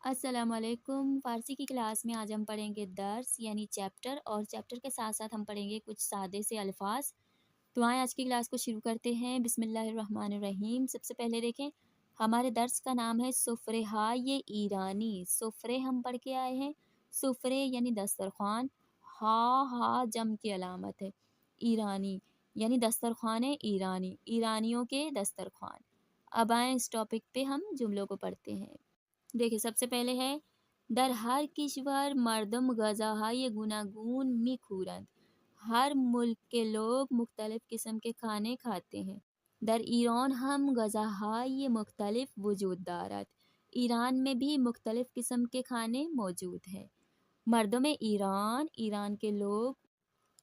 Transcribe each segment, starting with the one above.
السلام علیکم۔ فارسی کی کلاس میں آج ہم پڑھیں گے درس یعنی چیپٹر، اور چیپٹر کے ساتھ ساتھ ہم پڑھیں گے کچھ سادے سے الفاظ۔ تو آئیں آج کی کلاس کو شروع کرتے ہیں۔ بسم اللہ الرحمن الرحیم۔ سب سے پہلے دیکھیں ہمارے درس کا نام ہے سفرے ہائے ایرانی۔ سفرے ہم پڑھ کے آئے ہیں، سفرے یعنی دسترخوان، ہا جم کی علامت ہے، ایرانی یعنی دسترخوان ایرانی، ایرانیوں کے دسترخوان۔ اب آئیں اس ٹاپک پہ ہم جملوں کو پڑھتے ہیں۔ دیکھیں سب سے پہلے ہے در ہر کشور مردم غذاهای گوناگون میخورند۔ ہر ملک کے لوگ مختلف قسم کے کھانے کھاتے ہیں۔ در ایران ہم غذاهای مختلف وجود دارد۔ ایران میں بھی مختلف قسم کے کھانے موجود ہیں۔ مردم ایران، ایران کے لوگ،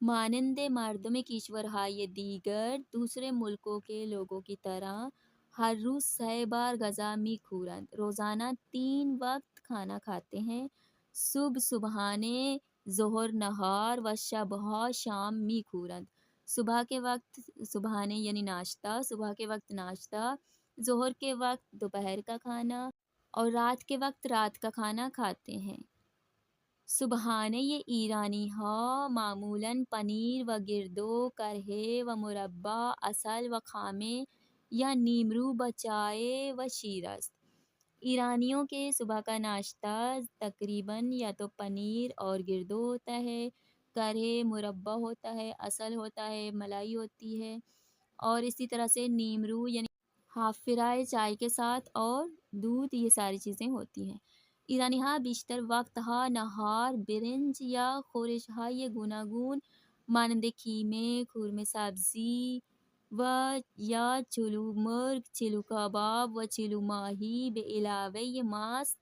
مانند مردم کشورهای دیگر، دوسرے ملکوں کے لوگوں کی طرح، ہر روز 3 بار غذا میخورند، روزانہ 3 وقت کھانا کھاتے ہیں۔ صبح صبحانے، ظہر نہار و شبها شام میخورند۔ صبح کے وقت صبحانے یعنی ناشتہ، صبح کے وقت ناشتہ، ظہر کے وقت دوپہر کا کھانا، اور رات کے وقت رات کا کھانا کھاتے ہیں۔ صبحانے یہ ایرانی ہا معمولاً پنیر و گردو، کرہے و مربع، عسل و خامے یا نیمرو بچائے و شیر است۔ ایرانیوں کے صبح کا ناشتہ تقریباً یا تو پنیر اور گردو ہوتا ہے، کرہے مربع ہوتا ہے، عسل ہوتا ہے، ملائی ہوتی ہے، اور اسی طرح سے نیمرو یعنی ہاف فرائے چائے کے ساتھ، اور دودھ، یہ ساری چیزیں ہوتی ہیں۔ ایرانی ہا بیشتر وقت ہا نہار برنج یا خورش های گوناگون مانند کیمه، قورمه سبزی و یا چلو مرغ، چلو کباب و چلو ماهی به علاوه ماست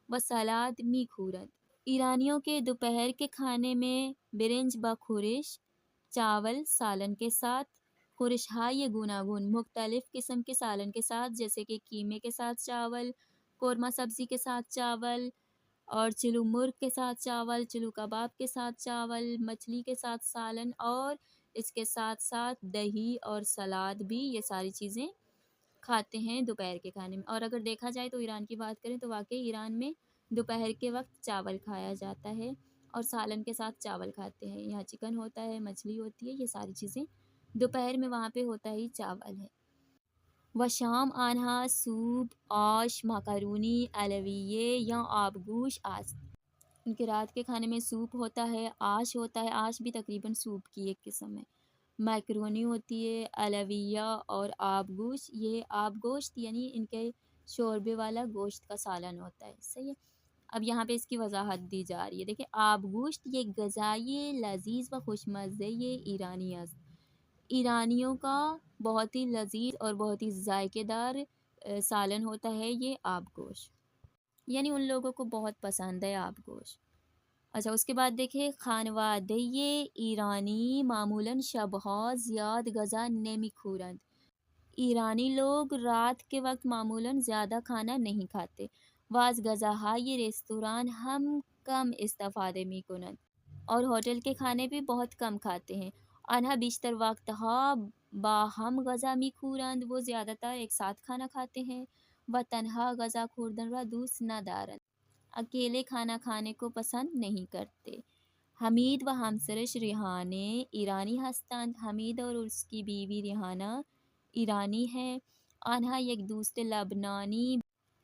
و سلاد میخورند۔ ایرانیوں کے دوپہر کے کھانے میں برنج با خورش، چاول سالن کے ساتھ، خورش های گوناگون مختلف قسم کے سالن کے ساتھ، جیسے کہ کیمے کے ساتھ چاول، قورمہ سبزی کے ساتھ چاول، اور چلو مرغ کے ساتھ چاول، چلو کباب کے ساتھ چاول، مچھلی کے ساتھ سالن، اور اس کے ساتھ ساتھ دہی اور سلاد بھی، یہ ساری چیزیں کھاتے ہیں دوپہر کے کھانے میں۔ اور اگر دیکھا جائے تو ایران کی بات کریں تو واقعی ایران میں دوپہر کے وقت چاول کھایا جاتا ہے، اور سالن کے ساتھ چاول کھاتے ہیں۔ یہاں چکن ہوتا ہے، مچھلی ہوتی ہے، یہ ساری چیزیں دوپہر میں وہاں پہ ہوتا ہی چاول ہے۔ و شام آنها سوپ، آش، ماکارونی، علویه یا آبگوش است۔ ان کے رات کے کھانے میں سوپ ہوتا ہے، آش ہوتا ہے، آش بھی تقریباً سوپ کی ایک قسم ہے، میکرونی ہوتی ہے، علویہ اور آب گوشت، یہ آب گوشت یعنی ان کے شوربے والا گوشت کا سالن ہوتا ہے، صحیح ہے۔ اب یہاں پہ اس کی وضاحت دی جا رہی ہے، دیکھیں آب گوشت یہ غذائی لذیذ و خوش مزے یہ ایرانی است۔ ایرانیوں کا بہت ہی لذیذ اور بہت ہی ذائقے دار سالن ہوتا ہے یہ آب گوشت، یعنی ان لوگوں کو بہت پسند ہے آب گوشت۔ اچھا اس کے بعد دیکھیں خانوادہ ایرانی معمولاً شبها زیاد غذا نمیخورند۔ ایرانی لوگ رات کے وقت معمولاً زیادہ کھانا نہیں کھاتے۔ واز غذاهای ریستوران ہم کم استفاده میکنند، اور ہوٹل کے کھانے بھی بہت کم کھاتے ہیں۔ آنها بیشتر وقت ہا با ہم غذا میخورند، وہ زیادہ تر ایک ساتھ کھانا کھاتے ہیں۔ و تنہا غذا خوردن را دوست ندارند، اکیلے کھانا کھانے کو پسند نہیں کرتے۔ حمید و ہمسرش ریحانه ایرانی هستند۔ حمید اور اس کی بیوی ریحانہ ایرانی ہیں۔ آنها یک دوست لبنانی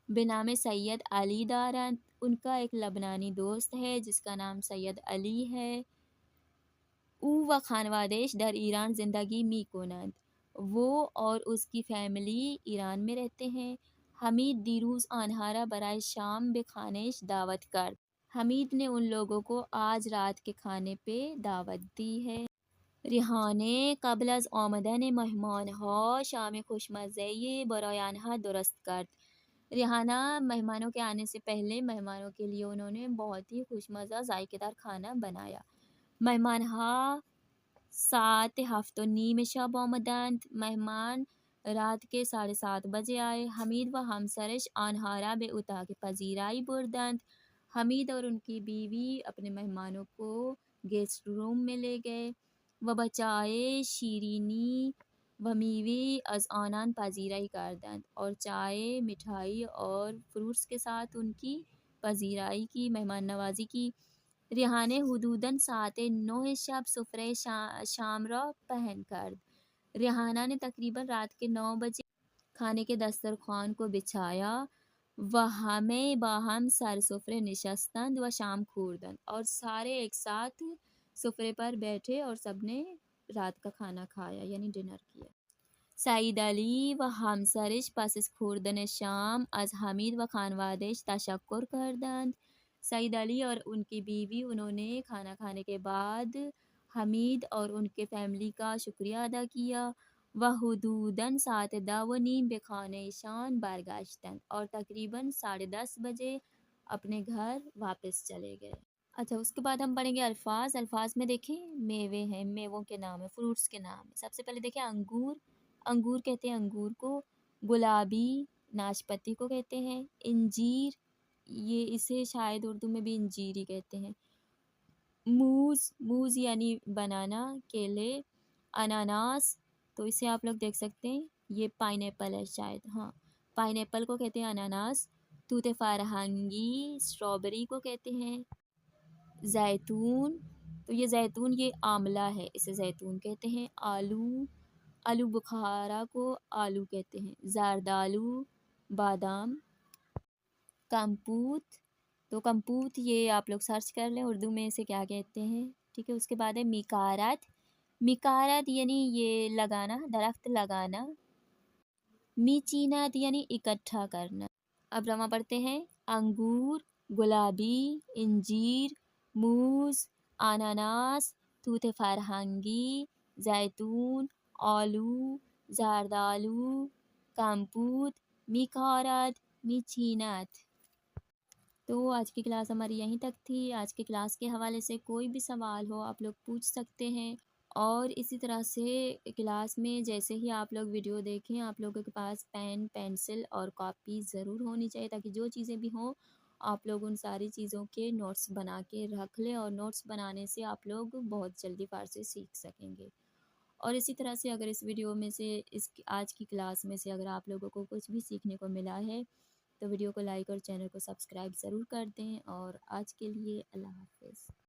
به نام سید علی دارند، ان کا ایک لبنانی دوست ہے جس کا نام سید علی ہے۔ او و خانوادهش در ایران زندگی میکنند، وہ اور اس کی فیملی ایران میں رہتے ہیں۔ حمید دیروز آنها را برای شام به خانهش دعوت کرد، حمید نے ان لوگوں کو آج رات کے کھانے پہ دعوت دی ہے۔ ریحانه قبل از آمدن مہمانها شام خوشمزهای برای آنها درست کرد۔ ریحانہ مہمانوں کے آنے سے پہلے مہمانوں کے لیے انہوں نے بہت ہی خوش مزہ ذائقے دار کھانا بنایا۔ مہمانها ساعت 7:30 شب آمدند، مہمان رات کے 7:30 بجے آئے۔ حمید و ہمسرش آنها را به اتاق پذیرائی بردند، حمید اور ان کی بیوی اپنے مہمانوں کو گیسٹ روم میں لے گئے۔ و بچائے شیرینی و میوه از آنان پذیرائی کردند، اور چائے، مٹھائی اور فروٹس کے ساتھ ان کی پذیرائی کی، مہمان نوازی کی۔ ریحانِ حدوداً ساعت 9 شب سفرہ شام را پہن کرد۔ ریحانہ نے تقریباً رات کے 9 بجے کھانے کے دسترخوان کو بچھایا، و ہمیں باہم سر سفرے نشستند و شام خوردند، اور سارے ایک ساتھ سفرے پر بیٹھے اور سب نے رات کا کھانا کھایا یعنی ڈنر کیا۔ سعید علی و همسرش پس از خوردن شام از حمید و خانوادهش تشکر کردند۔ سعید علی اور ان کی بیوی انہوں نے کھانا کھانے کے بعد حمید اور ان کے فیملی کا شکریہ ادا کیا۔ و حدوداً ساعت 10:15 به خانهشان برگشتند، اور تقریباً 10:30 بجے اپنے گھر واپس چلے گئے۔ اچھا، اس کے بعد ہم پڑھیں گے الفاظ۔ الفاظ میں دیکھیں میوے ہیں، میووں کے نام ہیں، فروٹس کے نام ہیں۔ سب سے پہلے دیکھیں انگور، انگور کہتے ہیں انگور کو۔ گلابی ناشپتی کو کہتے ہیں۔ انجیر، یہ اسے شاید اردو میں بھی انجیر ہی کہتے ہیں۔ موز، موز یعنی بنانا، کیلے۔ اناناس، تو اسے آپ لوگ دیکھ سکتے ہیں، یہ پائن ایپل ہے شاید، ہاں پائن ایپل کو کہتے ہیں اناناس۔ توت فرہنگی اسٹرابری کو کہتے ہیں۔ زیتون، تو یہ زیتون یہ آملہ ہے، اسے زیتون کہتے ہیں۔ آلو، آلو بخارا کو آلو کہتے ہیں۔ زردآلو، بادام۔ کمپوت، تو کمپوت یہ آپ لوگ سرچ کر لیں اردو میں اسے کیا کہتے ہیں، ٹھیک ہے۔ اس کے بعد ہے میکارت، میکارت یعنی یہ لگانا، درخت لگانا۔ میچینت یعنی اکٹھا کرنا۔ اب رواں پڑھتے ہیں۔ انگور، گلابی، انجیر، موز، اناناس، توت فرہنگی، زیتون، آلو، زردآلو، کمپوت، میکارت، میچینت۔ تو آج کی کلاس ہماری یہیں تک تھی۔ آج کی کلاس کے حوالے سے کوئی بھی سوال ہو آپ لوگ پوچھ سکتے ہیں، اور اسی طرح سے کلاس میں جیسے ہی آپ لوگ ویڈیو دیکھیں آپ لوگوں کے پاس پین، پینسل اور کاپی ضرور ہونی چاہیے، تاکہ جو چیزیں بھی ہوں آپ لوگ ان ساری چیزوں کے نوٹس بنا کے رکھ لیں، اور نوٹس بنانے سے آپ لوگ بہت جلدی فارسی سیکھ سکیں گے۔ اور اسی طرح سے اگر اس ویڈیو میں سے آج کی کلاس میں سے اگر آپ لوگوں کو کچھ بھی سیکھنے کو ملا ہے تو ویڈیو کو لائک اور چینل کو سبسکرائب ضرور کر دیں، اور آج کے لیے اللہ حافظ۔